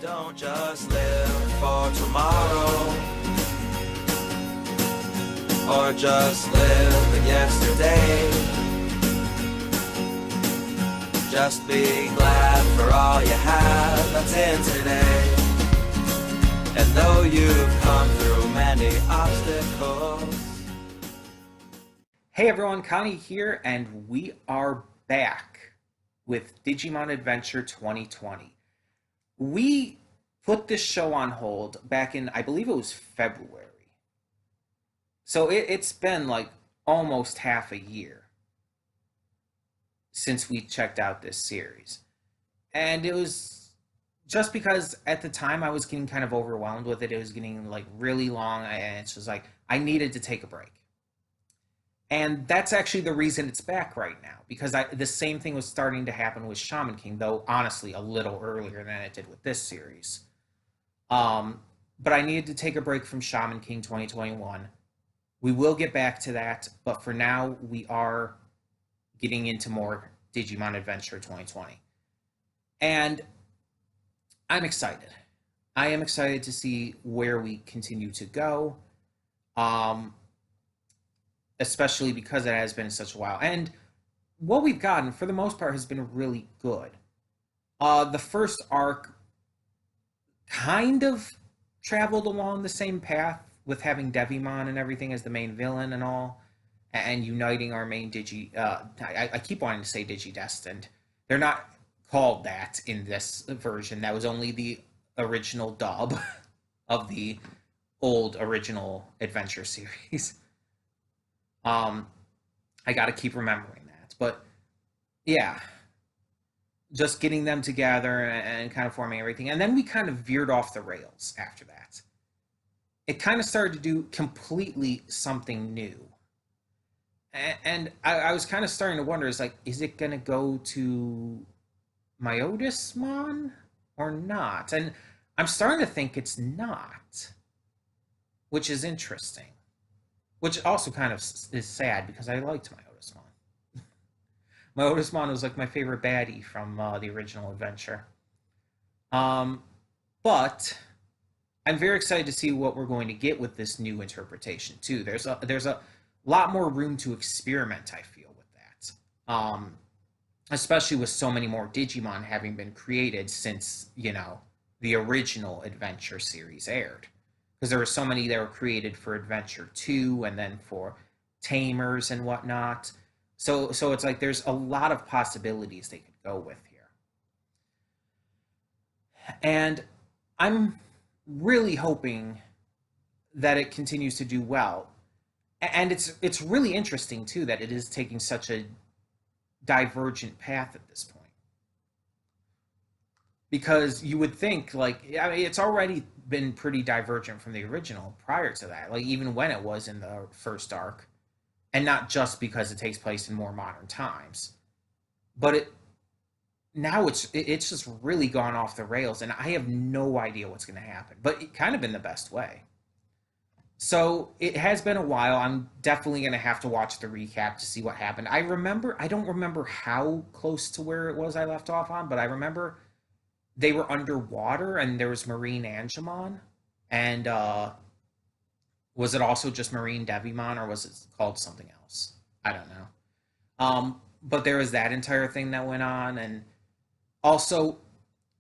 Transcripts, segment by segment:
Don't just live for tomorrow, or just live in yesterday. Just be glad for all you have that's in today. And though you've come through many obstacles. Hey everyone, Connie here, and we are back with Digimon Adventure 2020. We put this show on hold back in, I believe it was February. So it's been like almost half a year since we checked out this series. And it was just because at the time I was getting kind of overwhelmed with it. It was getting like really long, and it's just like I needed to take a break. And that's actually the reason it's back right now, because the same thing was starting to happen with Shaman King, though honestly a little earlier than it did with this series. But I needed to take a break from Shaman King 2021. We will get back to that, but for now we are getting into more Digimon Adventure 2020. And I'm excited. I am excited to see where we continue to go. Especially because it has been such a while. And what we've gotten, for the most part, has been really good. The first arc kind of traveled along the same path with having Devimon and everything as the main villain and all, and uniting our main I keep wanting to say Digidestined. They're not called that in this version. That was only the original dub of the old original adventure series. I got to keep remembering that, but yeah, just getting them together and kind of forming everything. And then we kind of veered off the rails after that. It kind of started to do completely something new. And I was kind of starting to wonder, is it going to go to Myotismon or not? And I'm starting to think it's not, which is interesting. Which also kind of is sad, because I liked Myotismon. Myotismon was like my favorite baddie from the original adventure. But I'm very excited to see what we're going to get with this new interpretation too. There's a lot more room to experiment, I feel, with that. Especially with so many more Digimon having been created since, the original adventure series aired. Because there were so many that were created for Adventure 2 and then for Tamers and whatnot. So it's like there's a lot of possibilities they could go with here. And I'm really hoping that it continues to do well. And it's really interesting, too, that it is taking such a divergent path at this point. Because you would think, it's already been pretty divergent from the original prior to that, even when it was in the first arc, and not just because it takes place in more modern times, but it's just really gone off the rails, and I have no idea what's going to happen, but it kind of in the best way. So it has been a while. I'm definitely going to have to watch the recap to see what happened. I don't remember how close to where it was I left off on, but I remember they were underwater and there was Marine Angemon, and was it also just Marine Devimon, or was it called something else? I don't know. But there was that entire thing that went on, and also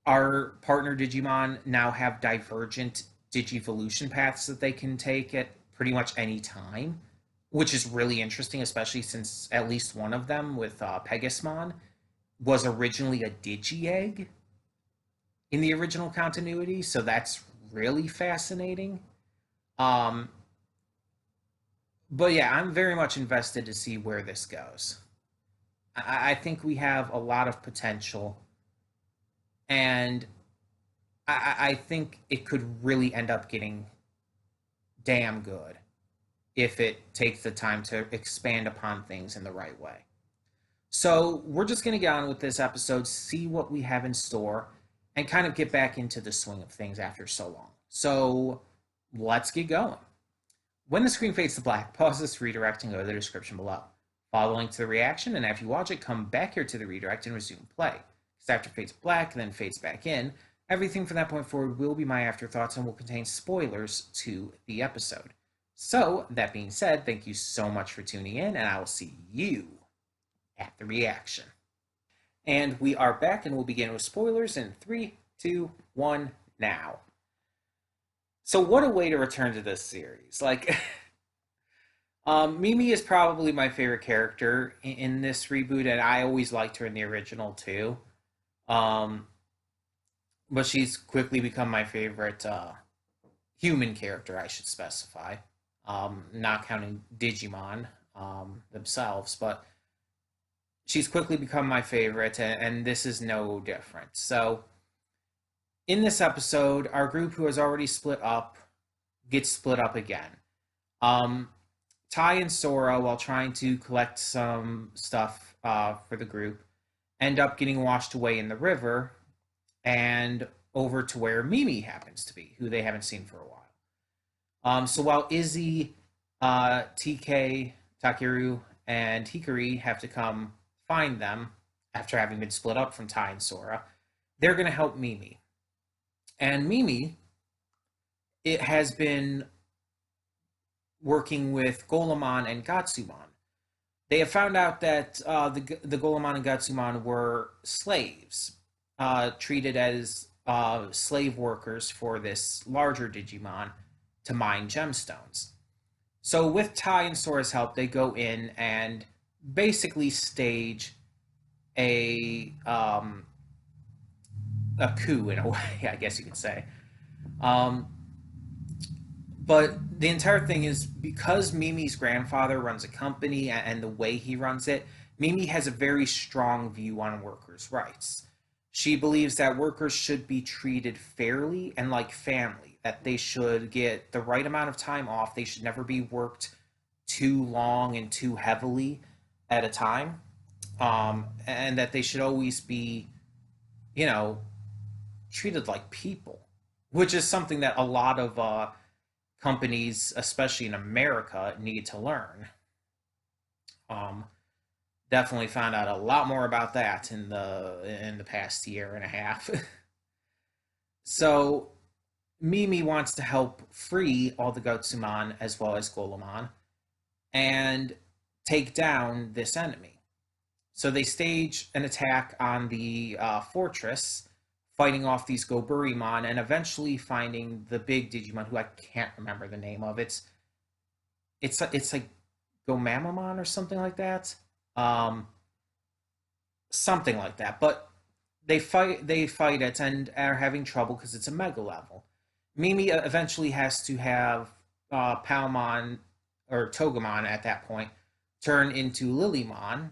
our partner Digimon now have divergent Digivolution paths that they can take at pretty much any time, which is really interesting, especially since at least one of them, with Pegasmon, was originally a Digi-Egg in the original continuity, so that's really fascinating. But yeah, I'm very much invested to see where this goes. I think we have a lot of potential, and I think it could really end up getting damn good if it takes the time to expand upon things in the right way. So we're just going to get on with this episode, see what we have in store, and kind of get back into the swing of things after so long. So let's get going. When the screen fades to black, pause this redirect and go to the description below. Follow the link to the reaction, and after you watch it, come back here to the redirect and resume play. Because after it fades black and then fades back in, Everything from that point forward will be my afterthoughts and will contain spoilers to the episode. So, that being said, thank you so much for tuning in, and I will see you at the reaction. And we are back, and we'll begin with spoilers in 3, 2, 1, now. So, what a way to return to this series. Like, Mimi is probably my favorite character in this reboot, and I always liked her in the original too. Um, but she's quickly become my favorite human character, I should specify. Not counting Digimon themselves, but she's quickly become my favorite, and this is no different. So, in this episode, our group who has already split up gets split up again. Ty and Sora, while trying to collect some stuff for the group, end up getting washed away in the river and over to where Mimi happens to be, who they haven't seen for a while. So while Izzy, TK, Takeru, and Hikari have to come find them after having been split up from Ty and Sora, they're going to help Mimi. And Mimi, it has been working with Golemon and Gatsumon. They have found out that the Golemon and Gatsumon were slaves, treated as slave workers for this larger Digimon to mine gemstones. So with Ty and Sora's help, they go in and basically stage a coup in a way, I guess you could say. But the entire thing is because Mimi's grandfather runs a company and the way he runs it, Mimi has a very strong view on workers' rights. She believes that workers should be treated fairly and like family, that they should get the right amount of time off. They should never be worked too long and too heavily at a time, and that they should always be, treated like people, which is something that a lot of companies, especially in America, need to learn. Definitely found out a lot more about that in the past year and a half. So Mimi wants to help free all the Gotsumon as well as Golemon and take down this enemy. So they stage an attack on the fortress, fighting off these Goburimon and eventually finding the big Digimon, who I can't remember the name of. It's like Gomamamon or something like that. Something like that. But they fight it and are having trouble because it's a mega level. Mimi eventually has to have Palmon or Togemon at that point turn into Lilymon,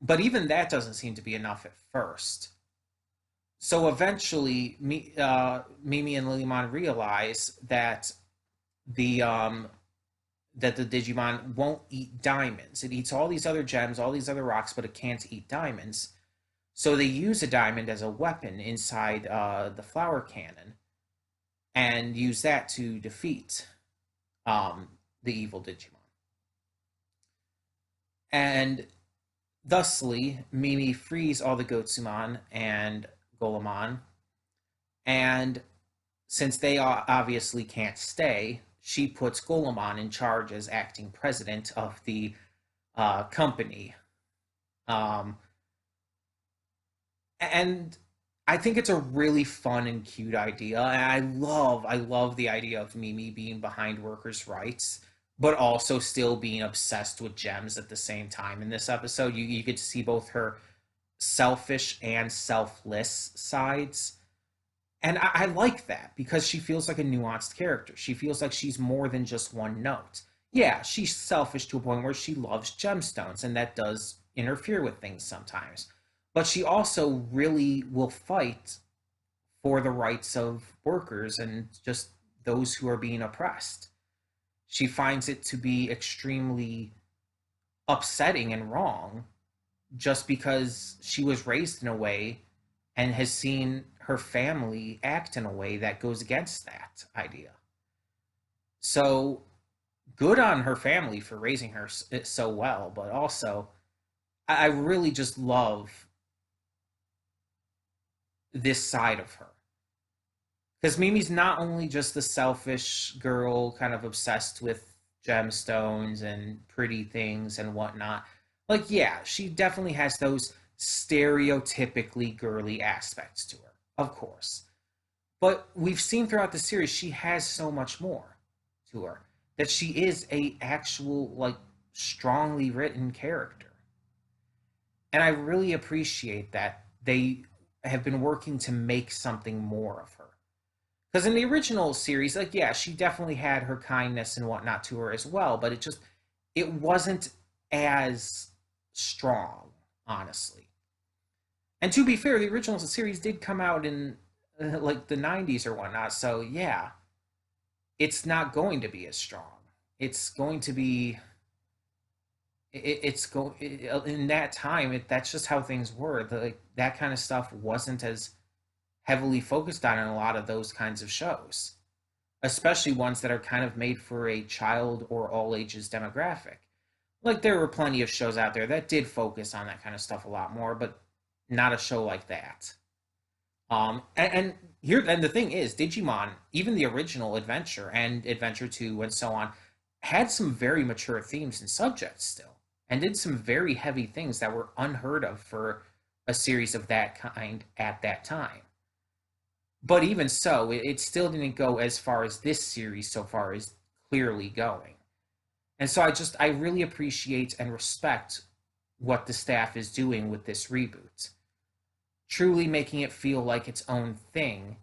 but even that doesn't seem to be enough at first. So eventually, Mimi and Lilymon realize that the Digimon won't eat diamonds. It eats all these other gems, all these other rocks, but it can't eat diamonds. So they use a diamond as a weapon inside the flower cannon and use that to defeat the evil Digimon. And thusly, Mimi frees all the Gotsumon and Golemon, and since they obviously can't stay, she puts Golemon in charge as acting president of the company. And I think it's a really fun and cute idea. And I love the idea of Mimi being behind workers' rights, but also still being obsessed with gems at the same time. In this episode, you get to see both her selfish and selfless sides. And I like that because she feels like a nuanced character. She feels like she's more than just one note. Yeah, she's selfish to a point where she loves gemstones, and that does interfere with things sometimes. But she also really will fight for the rights of workers and just those who are being oppressed. She finds it to be extremely upsetting and wrong just because she was raised in a way and has seen her family act in a way that goes against that idea. So good on her family for raising her so well, but also I really just love this side of her. Because Mimi's not only just the selfish girl, kind of obsessed with gemstones and pretty things and whatnot. Like, yeah, she definitely has those stereotypically girly aspects to her, of course. But we've seen throughout the series she has so much more to her, that she is a actual, like, strongly written character. And I really appreciate that they have been working to make something more of her. Because in the original series, like, yeah, she definitely had her kindness and whatnot to her as well, but it wasn't as strong, honestly. And to be fair, the original series did come out in like the 90s or whatnot, so yeah, it's not going to be as strong. It's going to be it's go in that time. That's just how things were. Like, that kind of stuff wasn't as heavily focused on in a lot of those kinds of shows, especially ones that are kind of made for a child or all ages demographic. Like, there were plenty of shows out there that did focus on that kind of stuff a lot more, but not a show like that. And here, and the thing is, Digimon, even the original Adventure and Adventure 2 and so on, had some very mature themes and subjects still, and did some very heavy things that were unheard of for a series of that kind at that time. But even so, it still didn't go as far as this series so far is clearly going. And so I really appreciate and respect what the staff is doing with this reboot, truly making it feel like its own thing,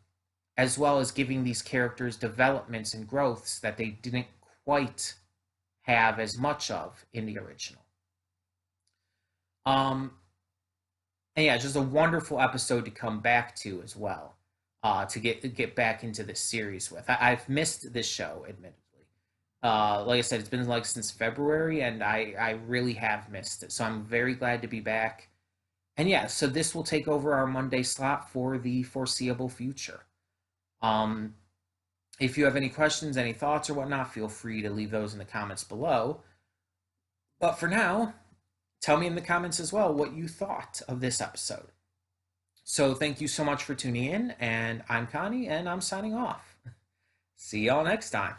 as well as giving these characters developments and growths that they didn't quite have as much of in the original. Um, and yeah, just a wonderful episode to come back to as well, to get back into this series with. I've missed this show, admittedly. Like I said, it's been like since February, and I really have missed it. So I'm very glad to be back. And yeah, so this will take over our Monday slot for the foreseeable future. Um, if you have any questions, any thoughts, or whatnot, feel free to leave those in the comments below. But for now, tell me in the comments as well what you thought of this episode. So thank you so much for tuning in, and I'm Connie, and I'm signing off. See y'all next time.